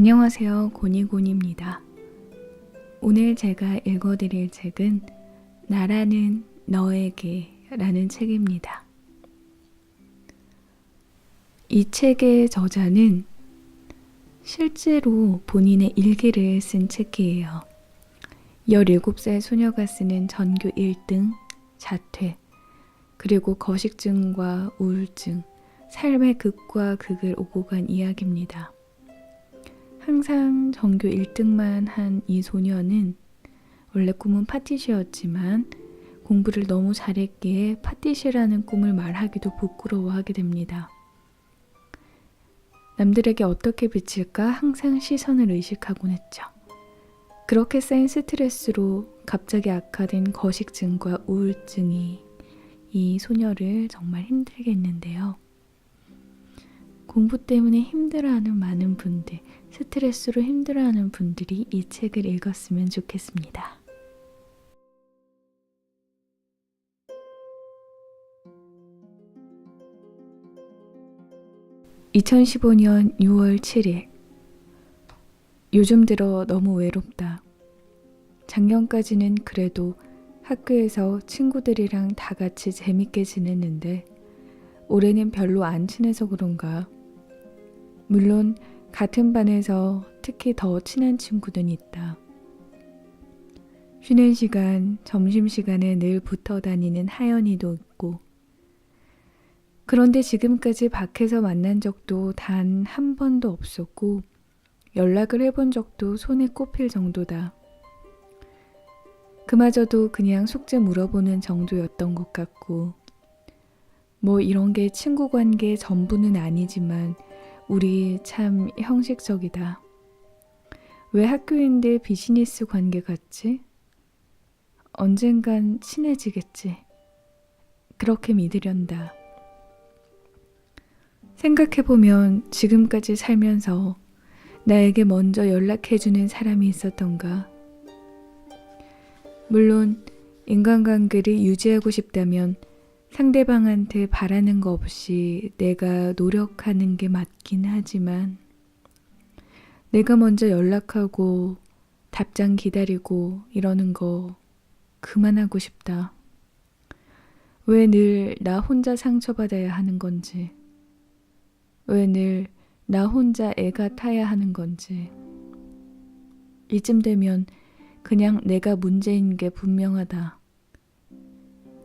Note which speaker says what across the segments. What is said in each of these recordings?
Speaker 1: 안녕하세요. 고니고니입니다. 오늘 제가 읽어드릴 책은 나라는 너에게 라는 책입니다. 이 책의 저자는 실제로 본인의 일기를 쓴 책이에요. 17살 소녀가 쓰는 전교 1등, 자퇴, 그리고 거식증과 우울증, 삶의 극과 극을 오고 간 이야기입니다. 항상 전교 1등만 한 이 소녀는 원래 꿈은 파티시였지만 공부를 너무 잘했기에 파티시라는 꿈을 말하기도 부끄러워하게 됩니다. 남들에게 어떻게 비칠까 항상 시선을 의식하곤 했죠. 그렇게 쌓인 스트레스로 갑자기 악화된 거식증과 우울증이 이 소녀를 정말 힘들게 했는데요. 공부 때문에 힘들어하는 많은 분들, 스트레스로 힘들어하는 분들이 이 책을 읽었으면 좋겠습니다. (2015년 6월 7일) 요즘 들어 너무 외롭다. 작년까지는 그래도 학교에서 친구들이랑 다 같이 재밌게 지냈는데 올해는 별로 안 친해서 그런가. 물론 같은 반에서 특히 더 친한 친구는 있다. 쉬는 시간, 점심시간에 늘 붙어 다니는 하연이도 있고, 그런데 지금까지 밖에서 만난 적도 단 한 번도 없었고 연락을 해본 적도 손에 꼽힐 정도다. 그마저도 그냥 숙제 물어보는 정도였던 것 같고, 뭐 이런 게 친구 관계 전부는 아니지만 우리 참 형식적이다. 왜 학교인데 비즈니스 관계 같지? 언젠간 친해지겠지. 그렇게 믿으련다. 생각해보면 지금까지 살면서 나에게 먼저 연락해주는 사람이 있었던가? 물론 인간관계를 유지하고 싶다면 상대방한테 바라는 거 없이 내가 노력하는 게 맞긴 하지만 내가 먼저 연락하고 답장 기다리고 이러는 거 그만하고 싶다. 왜 늘 나 혼자 상처받아야 하는 건지, 왜 늘 나 혼자 애가 타야 하는 건지. 이쯤 되면 그냥 내가 문제인 게 분명하다.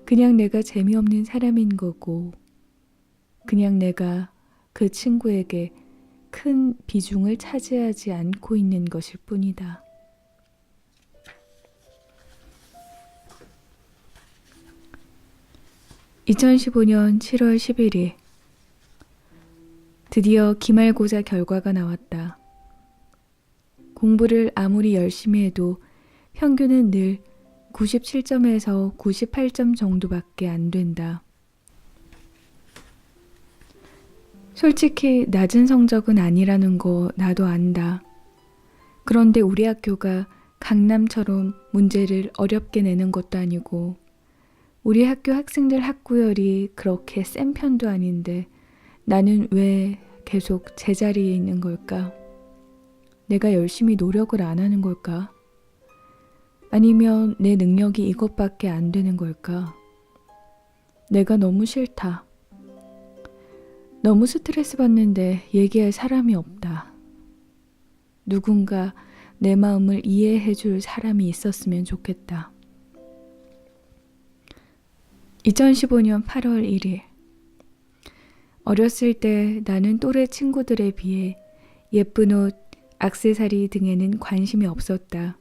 Speaker 1: 그냥 내가 재미없는 사람인 거고, 그냥 내가 그 친구에게 큰 비중을 차지하지 않고 있는 것일 뿐이다. (2015년 7월 11일) 드디어 기말고사 결과가 나왔다. 공부를 아무리 열심히 해도 평균은 늘 97점에서 98점 정도밖에 안 된다. 솔직히 낮은 성적은 아니라는 거 나도 안다. 그런데 우리 학교가 강남처럼 문제를 어렵게 내는 것도 아니고 우리 학교 학생들 학구열이 그렇게 센 편도 아닌데 나는 왜 계속 제자리에 있는 걸까? 내가 열심히 노력을 안 하는 걸까? 아니면 내 능력이 이것밖에 안 되는 걸까? 내가 너무 싫다. 너무 스트레스 받는데 얘기할 사람이 없다. 누군가 내 마음을 이해해 줄 사람이 있었으면 좋겠다. 2015년 8월 1일 어렸을 때 나는 또래 친구들에 비해 예쁜 옷, 액세서리 등에는 관심이 없었다.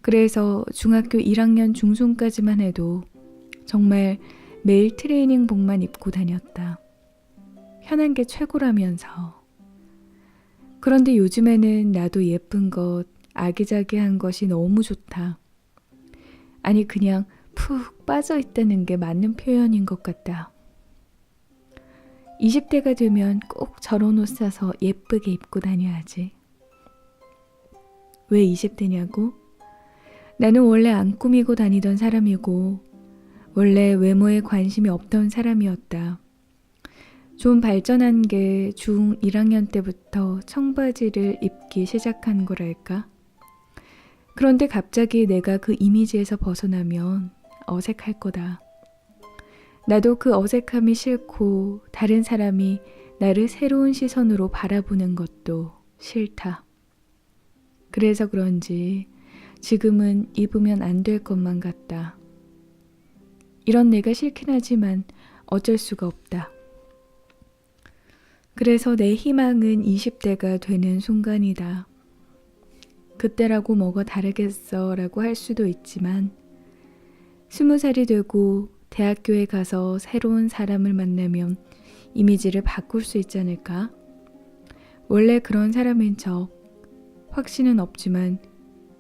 Speaker 1: 그래서 중학교 1학년 중순까지만 해도 정말 매일 트레이닝복만 입고 다녔다. 편한 게 최고라면서. 그런데 요즘에는 나도 예쁜 것, 아기자기한 것이 너무 좋다. 아니 그냥 푹 빠져있다는 게 맞는 표현인 것 같다. 20대가 되면 꼭 저런 옷 사서 예쁘게 입고 다녀야지. 왜 20대냐고? 나는 원래 안 꾸미고 다니던 사람이고 원래 외모에 관심이 없던 사람이었다. 좀 발전한 게 중 1학년 때부터 청바지를 입기 시작한 거랄까? 그런데 갑자기 내가 그 이미지에서 벗어나면 어색할 거다. 나도 그 어색함이 싫고 다른 사람이 나를 새로운 시선으로 바라보는 것도 싫다. 그래서 그런지 지금은 입으면 안 될 것만 같다. 이런 내가 싫긴 하지만 어쩔 수가 없다. 그래서 내 희망은 20대가 되는 순간이다. 그때라고 뭐가 다르겠어 라고 할 수도 있지만 20살이 되고 대학교에 가서 새로운 사람을 만나면 이미지를 바꿀 수 있지 않을까? 원래 그런 사람인 척 확신은 없지만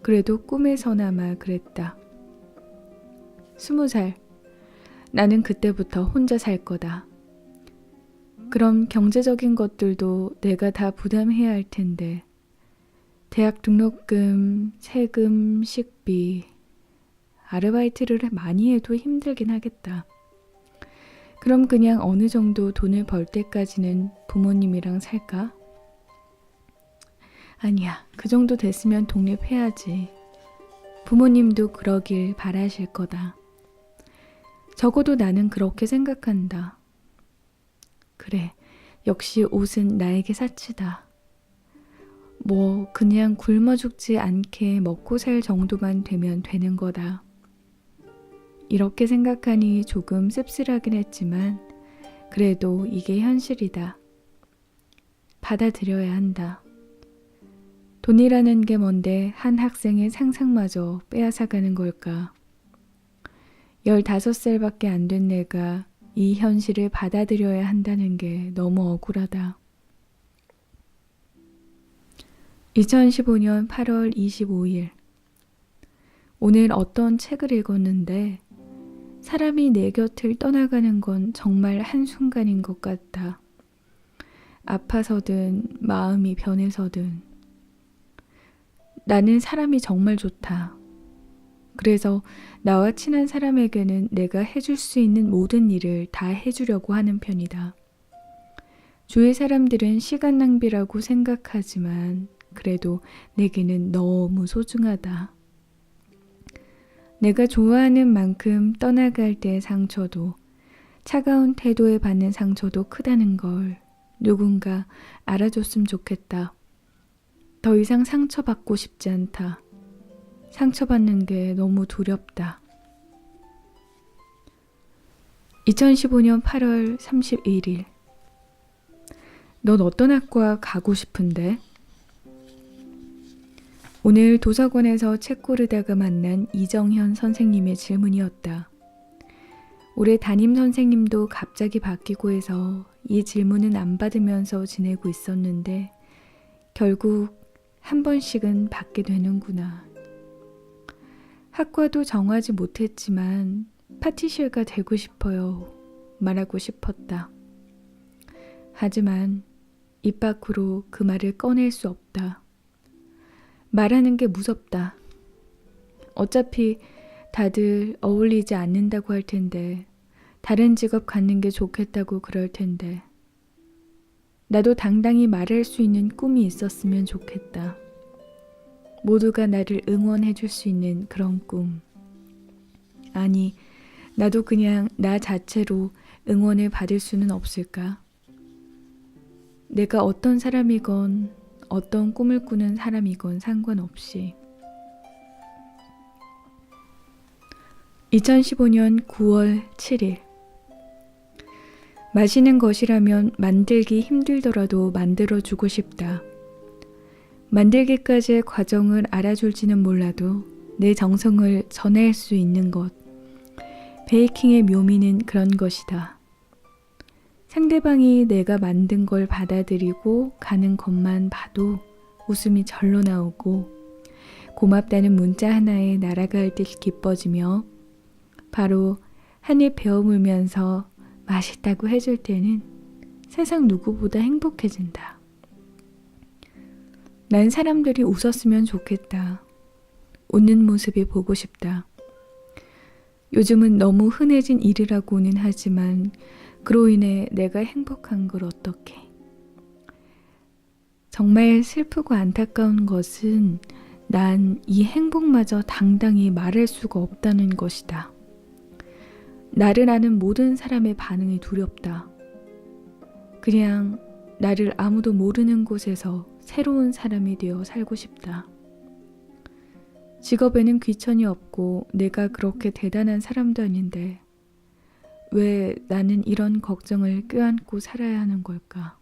Speaker 1: 그래도 꿈에서나마 그랬다. 20살, 나는 그때부터 혼자 살 거다. 그럼 경제적인 것들도 내가 다 부담해야 할 텐데 대학 등록금, 세금, 식비, 아르바이트를 많이 해도 힘들긴 하겠다. 그럼 그냥 어느 정도 돈을 벌 때까지는 부모님이랑 살까? 아니야, 그 정도 됐으면 독립해야지. 부모님도 그러길 바라실 거다. 적어도 나는 그렇게 생각한다. 그래, 역시 옷은 나에게 사치다. 뭐 그냥 굶어 죽지 않게 먹고 살 정도만 되면 되는 거다. 이렇게 생각하니 조금 씁쓸하긴 했지만 그래도 이게 현실이다. 받아들여야 한다. 돈이라는 게 뭔데 한 학생의 상상마저 빼앗아가는 걸까? 15살밖에 안 된 내가 이 현실을 받아들여야 한다는 게 너무 억울하다. 2015년 8월 25일. 오늘 어떤 책을 읽었는데 사람이 내 곁을 떠나가는 건 정말 한순간인 것 같다. 아파서든 마음이 변해서든. 나는 사람이 정말 좋다. 그래서 나와 친한 사람에게는 내가 해줄 수 있는 모든 일을 다 해주려고 하는 편이다. 주위 사람들은 시간 낭비라고 생각하지만 그래도 내게는 너무 소중하다. 내가 좋아하는 만큼 떠나갈 때의 상처도 차가운 태도에 받는 상처도 크다는 걸 누군가 알아줬으면 좋겠다. 더 이상 상처받고 싶지 않다. 상처받는 게 너무 두렵다. 2015년 8월 31일. 넌 어떤 학과 가고 싶은데? 오늘 도서관에서 책 고르다가 만난 이정현 선생님의 질문이었다. 올해 담임 선생님도 갑자기 바뀌고 해서 이 질문은 안 받으면서 지내고 있었는데 결국 한 번씩은 받게 되는구나. 학과도 정하지 못했지만 파티실가 되고 싶어요. 말하고 싶었다. 하지만 입 밖으로 그 말을 꺼낼 수 없다. 말하는 게 무섭다. 어차피 다들 어울리지 않는다고 할 텐데 다른 직업 갖는 게 좋겠다고 그럴 텐데 나도 당당히 말할 수 있는 꿈이 있었으면 좋겠다. 모두가 나를 응원해 줄 수 있는 그런 꿈. 아니, 나도 그냥 나 자체로 응원을 받을 수는 없을까? 내가 어떤 사람이건 어떤 꿈을 꾸는 사람이건 상관없이. 2015년 9월 7일. 마시는 것이라면 만들기 힘들더라도 만들어주고 싶다. 만들기까지의 과정을 알아줄지는 몰라도 내 정성을 전할 수 있는 것. 베이킹의 묘미는 그런 것이다. 상대방이 내가 만든 걸 받아들이고 가는 것만 봐도 웃음이 절로 나오고 고맙다는 문자 하나에 날아갈 듯 기뻐지며 바로 한 입 베어 물면서 맛있다고 해줄 때는 세상 누구보다 행복해진다. 난 사람들이 웃었으면 좋겠다. 웃는 모습이 보고 싶다. 요즘은 너무 흔해진 일이라고는 하지만 그로 인해 내가 행복한 걸 어떡해. 정말 슬프고 안타까운 것은 난 이 행복마저 당당히 말할 수가 없다는 것이다. 나를 아는 모든 사람의 반응이 두렵다. 그냥 나를 아무도 모르는 곳에서 새로운 사람이 되어 살고 싶다. 직업에는 귀천이 없고 내가 그렇게 대단한 사람도 아닌데 왜 나는 이런 걱정을 껴안고 살아야 하는 걸까?